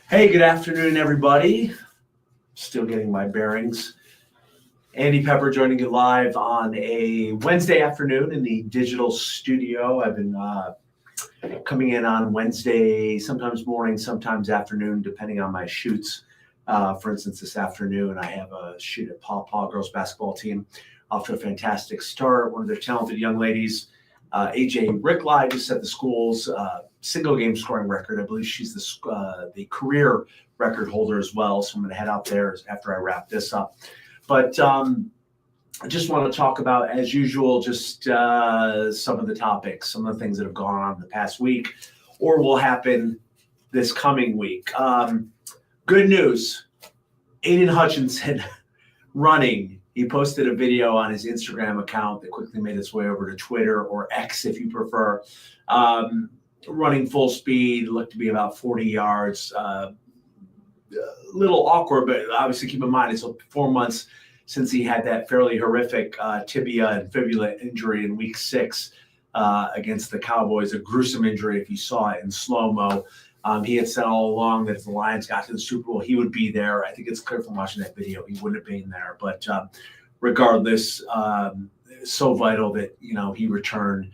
Hey, good afternoon, everybody. Still getting my bearings. Andy Pepper joining you live on a Wednesday afternoon in the digital studio. I've been coming in on Wednesday, sometimes morning, sometimes afternoon, depending on my shoots. For instance, this afternoon, I have a shoot at Paw Paw girls basketball team off to a fantastic start. One of their talented young ladies, AJ Rickley, just set the school's single game scoring record. I believe she's the career record holder as well. So I'm going to head out there after I wrap this up. But I just want to talk about, as usual, just some of the topics, some of the things that have gone on in the past week or will happen this coming week. Good news, Aidan Hutchinson running. He posted a video on his Instagram account that quickly made its way over to Twitter, or X if you prefer. Running full speed, looked to be about 40 yards. A little awkward, but obviously keep in mind it's 4 months since he had that fairly horrific tibia and fibula injury in week 6 against the Cowboys, a gruesome injury if you saw it in slow-mo. He had said all along that if the Lions got to the Super Bowl, he would be there. I think it's clear from watching that video he wouldn't have been there. But regardless, so vital that he returned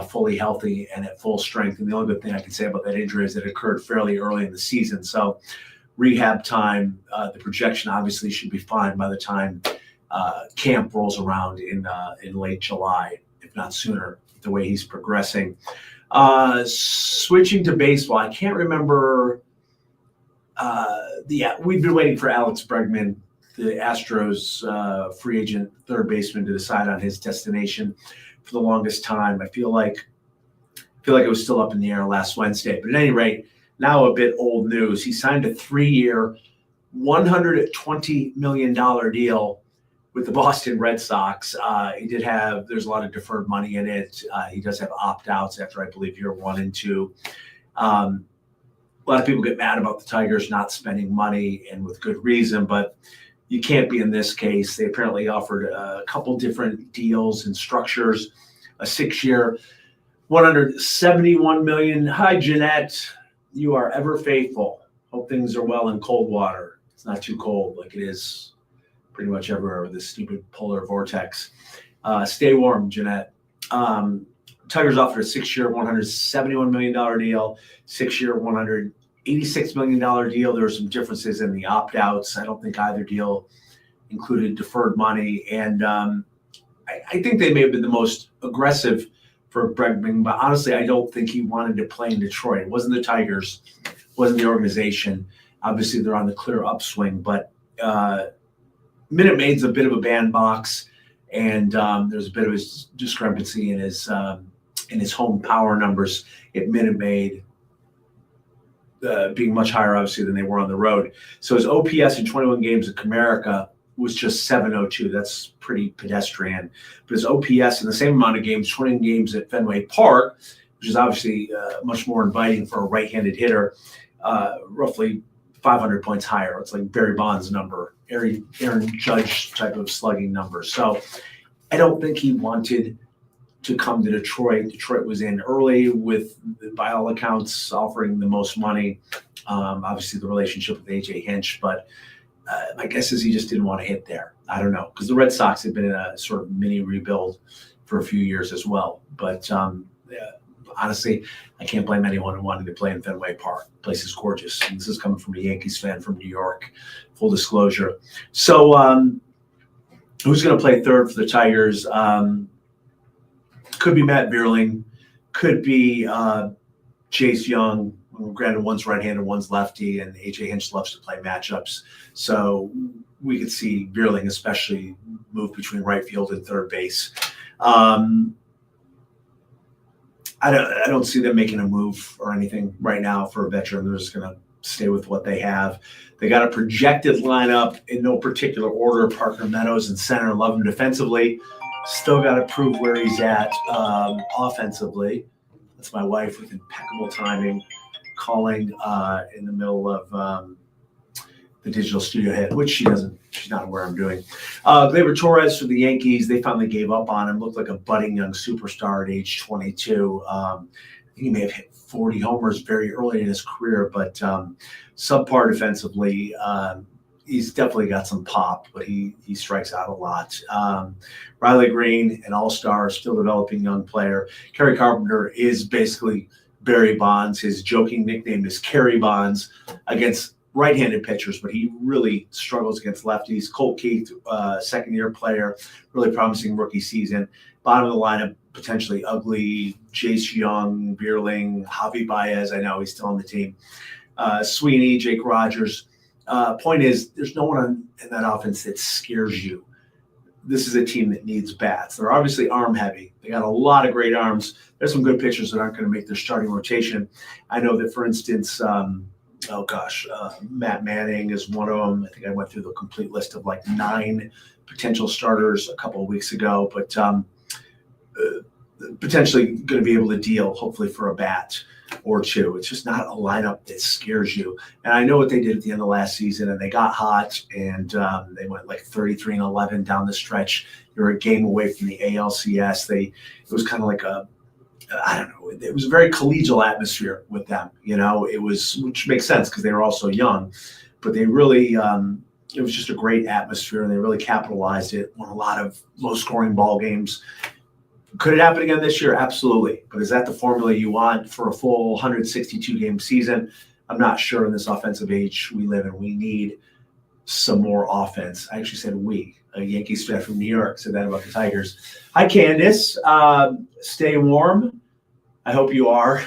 fully healthy and at full strength. And the only good thing I can say about that injury is that it occurred fairly early in the season. So rehab time, the projection obviously should be fine by the time camp rolls around in late July, if not sooner, the way he's progressing. Switching to baseball, I can't remember. We've been waiting for Alex Bregman, the Astros free agent third baseman, to decide on his destination for the longest time. I feel like it was still up in the air last Wednesday. But at any rate, now a bit old news. He signed a 3-year, $120 million deal with the Boston Red Sox. There's a lot of deferred money in it. He does have opt-outs after, I believe, year 1 and 2. A lot of people get mad about the Tigers not spending money, and with good reason, but you can't be in this case. They apparently offered a couple different deals and structures. A 6-year, $171 million. Hi, Jeanette. You are ever faithful. Hope things are well in cold water. It's not too cold like it is pretty much everywhere with this stupid polar vortex. Stay warm, Jeanette. Tigers offered a 6-year, $171 million deal, 6-year, $186 million deal. There were some differences in the opt-outs. I don't think either deal included deferred money. And I think they may have been the most aggressive for Bregman, but honestly, I don't think he wanted to play in Detroit. It wasn't the Tigers, it wasn't the organization. Obviously, they're on the clear upswing, but Minute Maid's a bit of a bandbox, and there's a bit of a discrepancy in his home power numbers at Minute Maid, being much higher, obviously, than they were on the road. So his OPS in 21 games at Comerica was just 702. That's pretty pedestrian. But his OPS in the same amount of games, 20 games at Fenway Park, which is obviously much more inviting for a right-handed hitter, roughly 500 points higher. It's like Barry Bonds' number, Aaron Judge type of slugging number. So I don't think he wanted to come to Detroit. Detroit was in early with, by all accounts, offering the most money. Obviously, the relationship with AJ Hinch, but my guess is he just didn't want to hit there. I don't know, because the Red Sox have been in a sort of mini rebuild for a few years as well. But honestly, I can't blame anyone who wanted to play in Fenway Park. The place is gorgeous. And this is coming from a Yankees fan from New York, full disclosure. So who's going to play third for the Tigers? Could be Matt Vierling, could be Chase Young. Granted, one's right-handed, one's lefty, and AJ Hinch loves to play matchups. So we could see Vierling especially move between right field and third base. I don't see them making a move or anything right now for a veteran. They're just going to stay with what they have. They got a projected lineup in no particular order. Parker Meadows in center, love him defensively. Still got to prove where he's at offensively. That's my wife with impeccable timing, calling in the middle of the digital studio head, which she's not aware I'm doing. Gleyber Torres for the Yankees, they finally gave up on him. Looked like a budding young superstar at age 22. he may have hit 40 homers very early in his career, but subpar defensively. He's definitely got some pop, but he strikes out a lot. Riley Green, an all-star, still developing young player. Kerry Carpenter is basically Barry Bonds. His joking nickname is Kerry Bonds against right-handed pitchers, but he really struggles against lefties. Colt Keith, second-year player, really promising rookie season. Bottom of the lineup, potentially ugly. Jace Young, Bierling, Javi Baez. I know he's still on the team. Sweeney, Jake Rogers. Point is, there's no one in that offense that scares you. This is a team that needs bats. They're obviously arm heavy. They got a lot of great arms. There's some good pitchers that aren't going to make their starting rotation. I know that, for instance, Matt Manning is one of them. I think I went through the complete list of like 9 potential starters a couple of weeks ago, but potentially going to be able to deal, hopefully, for a bat or two. It's just not a lineup that scares you. And I know what they did at the end of last season, and they got hot, and they went like 33-11 down the stretch. They were a game away from the ALCS. It was kind of like it was a very collegial atmosphere with them. Which makes sense because they were also young, but they really, it was just a great atmosphere, and they really capitalized it. Won a lot of low-scoring ball games. Could it happen again this year? Absolutely. But is that the formula you want for a full 162-game season? I'm not sure in this offensive age we live in. We need some more offense. I actually said we. A Yankees fan from New York said that about the Tigers. Hi, Candace. Stay warm. I hope you are.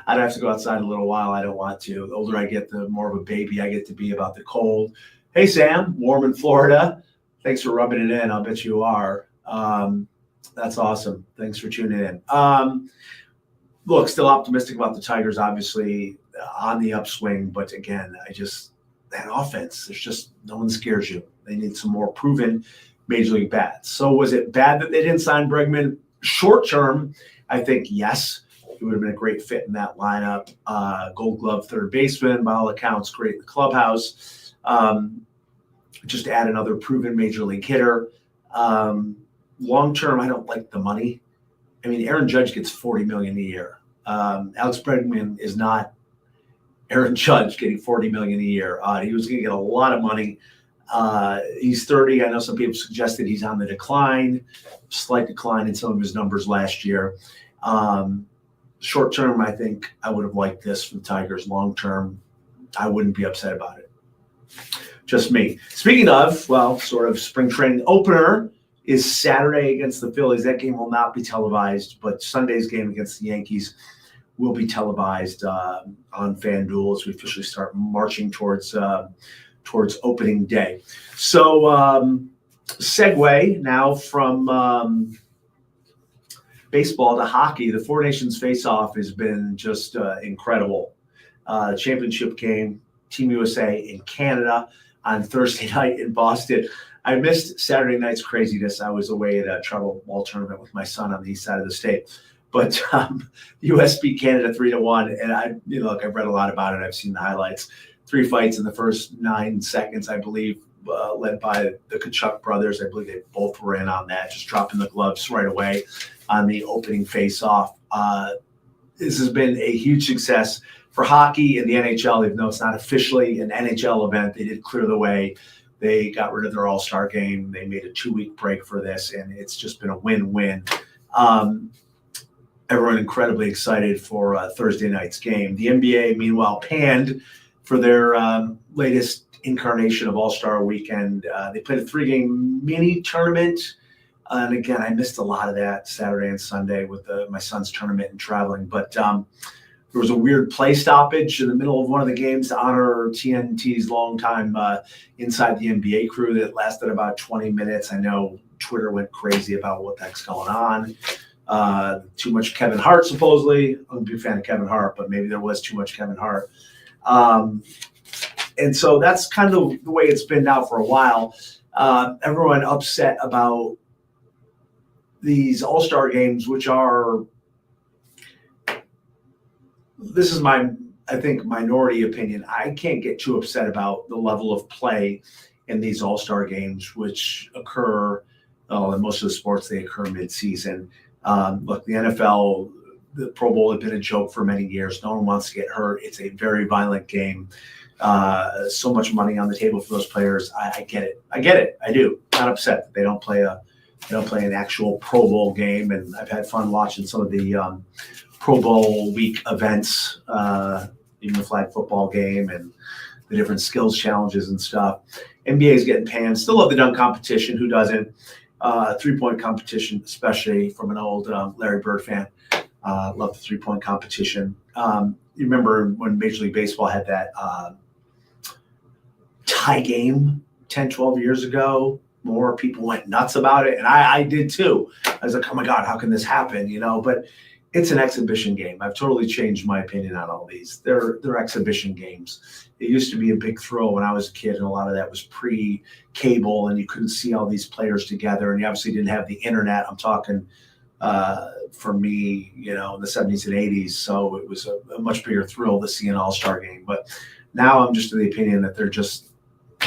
I'd have to go outside a little while. I don't want to. The older I get, the more of a baby I get to be about the cold. Hey, Sam. Warm in Florida. Thanks for rubbing it in. I'll bet you are. That's awesome. Thanks for tuning in. Look, still optimistic about the Tigers, obviously, on the upswing. But again, that offense, there's just no one scares you. They need some more proven major league bats. So was it bad that they didn't sign Bregman? Short term, I think yes. He would have been a great fit in that lineup. Gold Glove third baseman, by all accounts, great in the clubhouse. Just add another proven major league hitter. Long term, I don't like the money. I mean, Aaron Judge gets $40 million a year. Alex Bregman is not Aaron Judge getting $40 million a year. He was going to get a lot of money. He's 30. I know some people suggested he's on the decline, slight decline in some of his numbers last year. Short term, I think I would have liked this for the Tigers. Long term, I wouldn't be upset about it. Just me. Speaking of, sort of spring training opener is Saturday against the Phillies. That game will not be televised, but Sunday's game against the Yankees will be televised on FanDuel as we officially start marching towards opening day. So segue now from baseball to hockey. The Four Nations face-off has been just incredible. Championship game, Team USA in Canada on Thursday night in Boston. I missed Saturday night's craziness. I was away at a travel ball tournament with my son on the east side of the state. But the U.S. beat Canada 3-1, and I've read a lot about it. I've seen the highlights. 3 fights in the first 9 seconds, I believe, led by the Kachuk brothers. I believe they both were in on that, just dropping the gloves right away on the opening face-off. This has been a huge success for hockey and the NHL, even though it's not officially an NHL event. They did clear the way. They got rid of their all-star game. They made a 2-week break for this, and it's just been a win-win. Everyone incredibly excited for Thursday night's game. The NBA, meanwhile, panned for their latest incarnation of All-Star Weekend. They played a 3-game mini tournament. And again, I missed a lot of that Saturday and Sunday with my son's tournament and traveling. But there was a weird play stoppage in the middle of one of the games to honor TNT's longtime Inside the NBA crew that lasted about 20 minutes. I know Twitter went crazy about what the heck's going on. Too much Kevin Hart, supposedly. I'm a big fan of Kevin Hart, but maybe there was too much Kevin Hart. And so that's kind of the way it's been now for a while. Everyone upset about these all-star games, which are, this is my, I think, minority opinion. I can't get too upset about the level of play in these all-star games, which occur, in most of the sports, they occur mid-season. Look, the NFL the Pro Bowl had been a joke for many years. No one wants to get hurt. It's a very violent game. So much money on the table for those players. I get it. I do. Not upset that they don't play an actual Pro Bowl game. And I've had fun watching some of the Pro Bowl week events, even the flag football game and the different skills challenges and stuff. NBA is getting panned. Still love the dunk competition. Who doesn't? 3-point competition, especially from an old Larry Bird fan. Love the 3-point competition. You remember when Major League Baseball had that tie game 10, 12 years ago? More people went nuts about it, and I did too. I was like, oh my God, how can this happen? But it's an exhibition game. I've totally changed my opinion on all these. They're exhibition games. It used to be a big thrill when I was a kid, and a lot of that was pre-cable, and you couldn't see all these players together, and you obviously didn't have the internet. I'm talking for me, in the 70s and 80s, so it was a much bigger thrill to see an all-star game. But now I'm just of the opinion that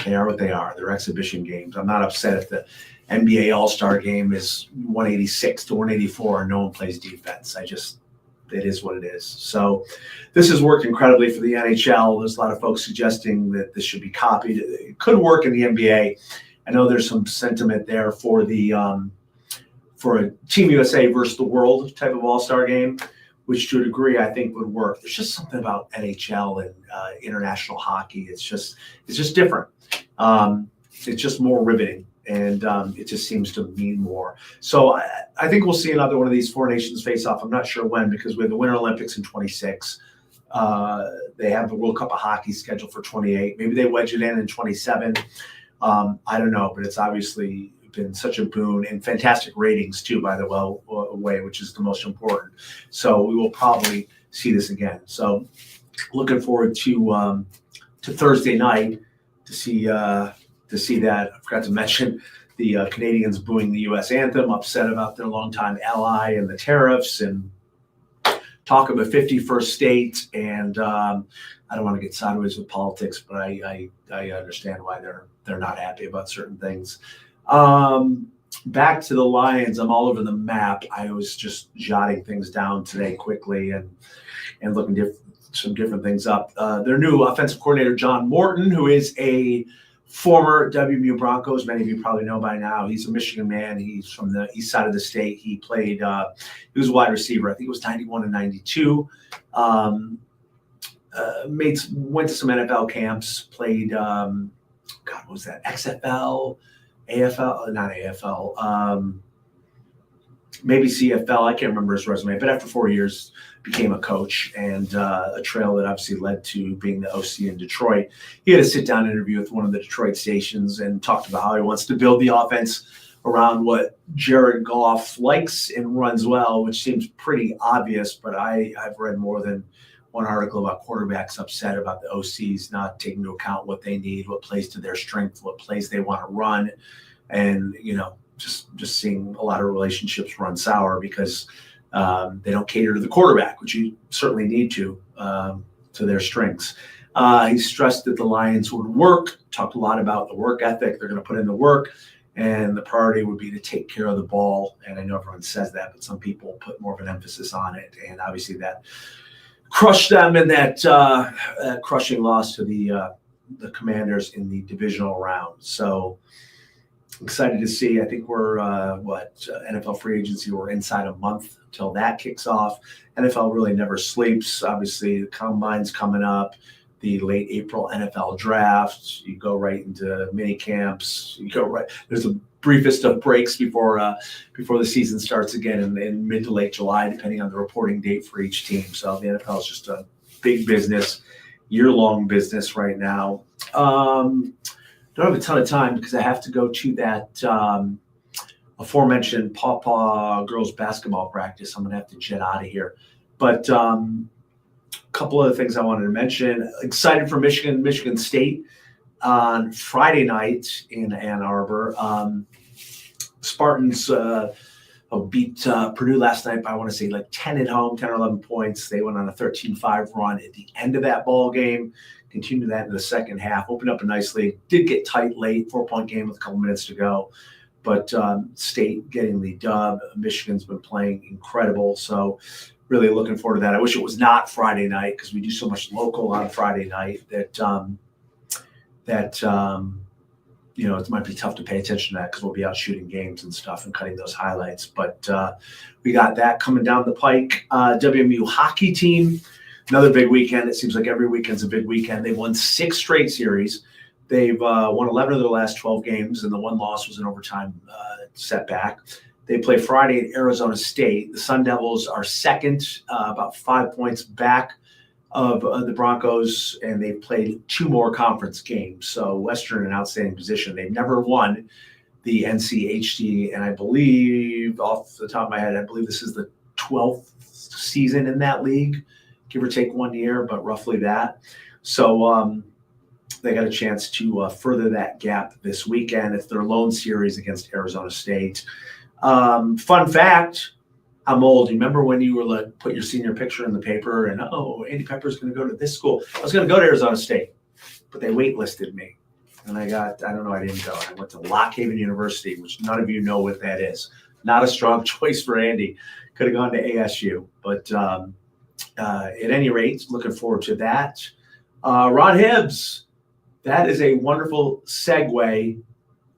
they are what they are. They're exhibition games. I'm not upset if the NBA All-Star game is 186 to 184 and no one plays defense. It is what it is. So this has worked incredibly for the NHL. There's a lot of folks suggesting that this should be copied. It could work in the NBA. I know there's some sentiment there for a Team USA versus the world type of All-Star game, which to a degree I think would work. There's just something about NHL and international hockey. It's just different. It's just more riveting, and it just seems to mean more. So I think we'll see another one of these four nations face off. I'm not sure when, because we have the Winter Olympics in 26. They have the World Cup of Hockey scheduled for 28. Maybe they wedge it in 27. I don't know, but it's obviously been such a boon, and fantastic ratings too, by the way, which is the most important. So we will probably see this again. So looking forward to Thursday night to see that. I forgot to mention the Canadians booing the U.S. anthem, upset about their longtime ally and the tariffs, and talk of a 51st state. And I don't want to get sideways with politics, but I understand why they're not happy about certain things. Back to the Lions. I'm all over the map. I was just jotting things down today quickly and looking some different things up. Their new offensive coordinator, John Morton, who is a former WVU Broncos. Many of you probably know by now. He's a Michigan man. He's from the east side of the state. He played, he was a wide receiver. I think it was 91 and 92. Went to some NFL camps, played, what was that? XFL, AFL, not AFL, maybe CFL. I can't remember his resume, but after 4 years, became a coach, and a trail that obviously led to being the OC in Detroit. He had a sit-down interview with one of the Detroit stations and talked about how he wants to build the offense around what Jared Goff likes and runs well, which seems pretty obvious, but I've read more than one article about quarterbacks upset about the OCs not taking into account what they need, what plays to their strength, what plays they want to run, and just seeing a lot of relationships run sour because they don't cater to the quarterback, which you certainly need to their strengths. He stressed that the Lions would work, talked a lot about the work ethic. They're going to put in the work, and the priority would be to take care of the ball. And I know everyone says that, but some people put more of an emphasis on it. And obviously that crushed them in that crushing loss to the Commanders in the divisional round. So excited to see. I think we're NFL free agency. We're inside a month till that kicks off. NFL really never sleeps. Obviously, the combine's coming up. The late April NFL draft. You go right into mini camps. You go right. There's the briefest of breaks before the season starts again in mid to late July, depending on the reporting date for each team. So the NFL is just a big business, year-long business right now. Don't have a ton of time because I have to go to that aforementioned Paw girls basketball practice. I'm going to have to jet out of here. But a couple other things I wanted to mention. Excited for Michigan State on Friday night in Ann Arbor. Spartans beat Purdue last night by, I want to say, like 10 at home, 10 or 11 points. They went on a 13-5 run at the end of that ball game. Continued that in the second half. Opened up a nice lead. Did get tight late, 4-point game with a couple minutes to go. But State getting the dub. Michigan's been playing incredible. So really looking forward to that. I wish it was not Friday night because we do so much local on Friday night that it might be tough to pay attention to that because we'll be out shooting games and stuff and cutting those highlights. But we got that coming down the pike. WMU hockey team, another big weekend. It seems like every weekend's a big weekend. They've won 6 straight series. They've won 11 of their last 12 games, and the one loss was an overtime setback. They play Friday at Arizona State. The Sun Devils are second, about 5 points back of the Broncos, and they've played 2 more conference games. So Western in an outstanding position. They've never won the NCHC, and I believe, off the top of my head, I believe this is the 12th season in that league, give or take 1 year, but roughly that. So they got a chance to further that gap this weekend. It's their lone series against Arizona State. Fun fact, I'm old. You remember when you were like, put your senior picture in the paper and, Andy Pepper's going to go to this school. I was going to go to Arizona State, but they waitlisted me. And I didn't go. I went to Lock Haven University, which none of you know what that is. Not a strong choice for Andy. Could have gone to ASU. But at any rate, looking forward to that. Ron Hibbs, that is a wonderful segue.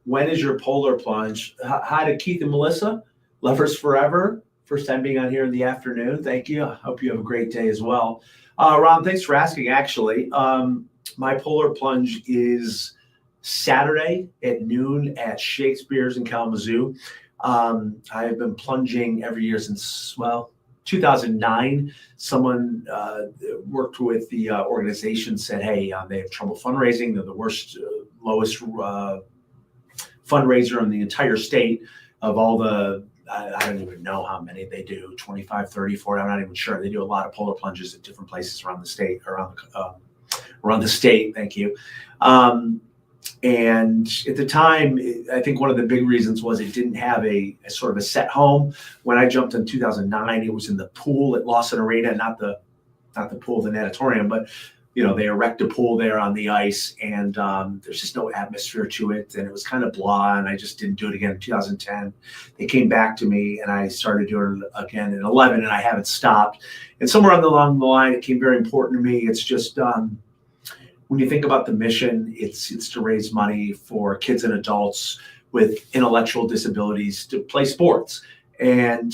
When is your polar plunge? Hi to Keith and Melissa, lovers forever. First time being on here in the afternoon. Thank you. I hope you have a great day as well. Ron, thanks for asking, actually. My polar plunge is Saturday at noon at Shakespeare's in Kalamazoo. I have been plunging every year since, 2009. Someone worked with the organization, said, hey, they have trouble fundraising. They're the lowest fundraiser in the entire state of all the, I don't even know how many they do, 25, 30, 40, I'm not even sure. They do a lot of polar plunges at different places around the state, around the state, thank you. And at the time, I think one of the big reasons was it didn't have a sort of a set home. When I jumped in 2009, it was in the pool at Lawson Arena, not the pool, the natatorium, but they erect a pool there on the ice, and there's just no atmosphere to it, and it was kind of blah, and I just didn't do it again in 2010. They came back to me, and I started doing it again in 11, and I haven't stopped. And somewhere along the line, it became very important to me. It's just when you think about the mission, it's to raise money for kids and adults with intellectual disabilities to play sports. And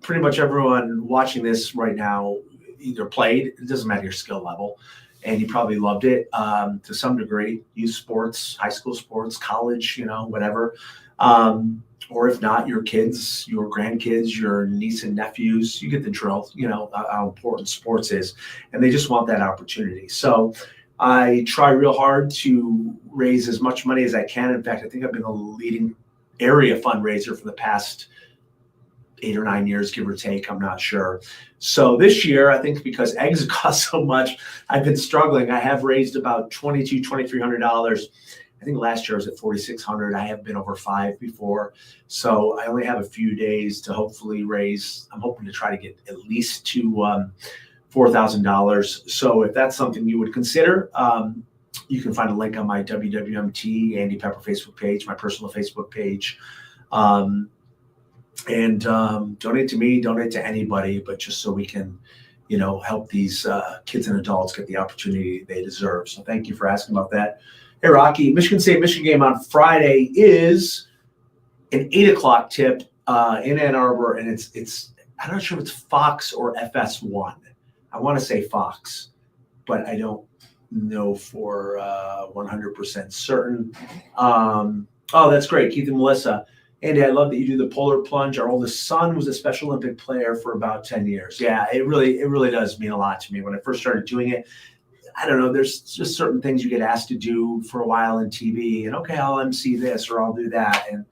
pretty much everyone watching this right now either played, it doesn't matter your skill level, and you probably loved it to some degree, youth sports, high school sports, college, whatever. Or if not, your kids, your grandkids, your niece and nephews, you get the drill, how important sports is, and they just want that opportunity. So I try real hard to raise as much money as I can. In fact, I think I've been the leading area fundraiser for the past 8 or 9 years, give or take, I'm not sure. So this year, I think because eggs cost so much, I've been struggling. I have raised about $2,300. I think last year I was at $4,600. I have been over 5 before. So I only have a few days to hopefully raise. I'm hoping to try to get at least to $4,000. So if that's something you would consider, you can find a link on my WWMT Andy Pepper Facebook page, my personal Facebook page. And donate to me, donate to anybody, but just so we can, help these kids and adults get the opportunity they deserve. So thank you for asking about that. Hey, Rocky, Michigan State, Michigan game on Friday is an 8:00 tip in Ann Arbor, and it's I'm not sure if it's Fox or FS1. I want to say Fox, but I don't know for 100% certain. Oh, that's great, Keith and Melissa. Andy, I love that you do the polar plunge. Our oldest son was a Special Olympic player for about 10 years. Yeah, it really does mean a lot to me. When I first started doing it, I don't know, there's just certain things you get asked to do for a while in TV, and okay, I'll MC this or I'll do that. And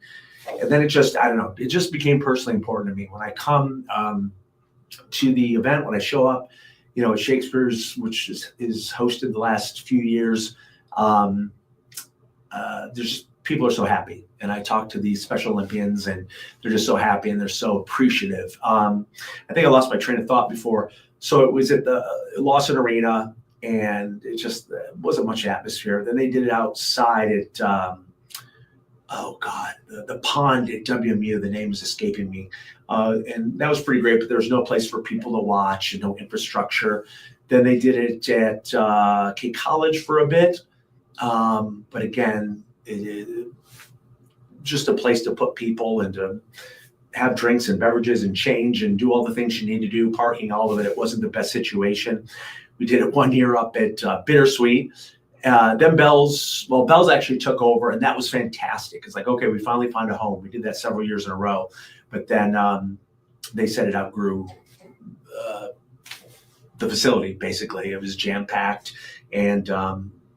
then it just, I don't know, it just became personally important to me. When I come to the event, when I show up, at Shakespeare's, which is hosted the last few years, there's people are so happy. And I talk to these Special Olympians, and they're just so happy and they're so appreciative. I think I lost my train of thought before. So it was at the Lawson Arena, and it just wasn't much atmosphere. Then they did it outside at oh God, the pond at WMU, the name is escaping me. And that was pretty great, but there was no place for people to watch and no infrastructure. Then they did it at K College for a bit. But again, just a place to put people and to have drinks and beverages and change and do all the things you need to do, parking, all of it. It wasn't the best situation. We did it one year up at Bittersweet. Then Bell's actually took over, and that was fantastic. It's like, okay, we finally found a home. We did that several years in a row, but then they said it outgrew the facility. Basically, it was jam packed, and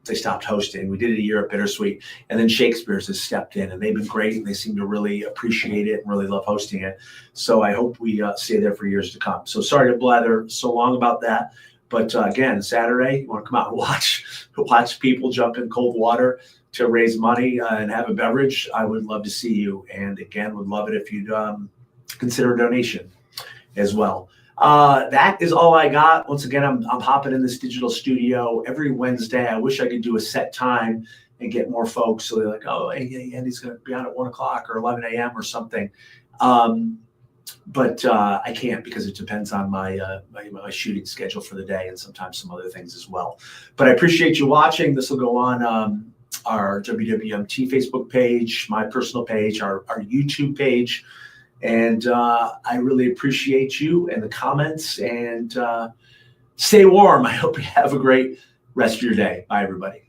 they stopped hosting. We did it a year at Bittersweet, and then Shakespeare's has stepped in, and they've been great, and they seem to really appreciate it and really love hosting it. So I hope we stay there for years to come. So sorry to blather so long about that. But again, Saturday, you want to come out and watch people jump in cold water to raise money and have a beverage, I would love to see you. And again, would love it if you'd consider a donation as well. That is all I got. Once again, I'm hopping in this digital studio every Wednesday. I wish I could do a set time and get more folks. So they're like, oh, hey, Andy's going to be on at 1 o'clock or 11 a.m. or something. But I can't because it depends on my shooting schedule for the day and sometimes some other things as well. But I appreciate you watching. This will go on our WWMT Facebook page, my personal page, our YouTube page. And I really appreciate you and the comments. And stay warm. I hope you have a great rest of your day. Bye, everybody.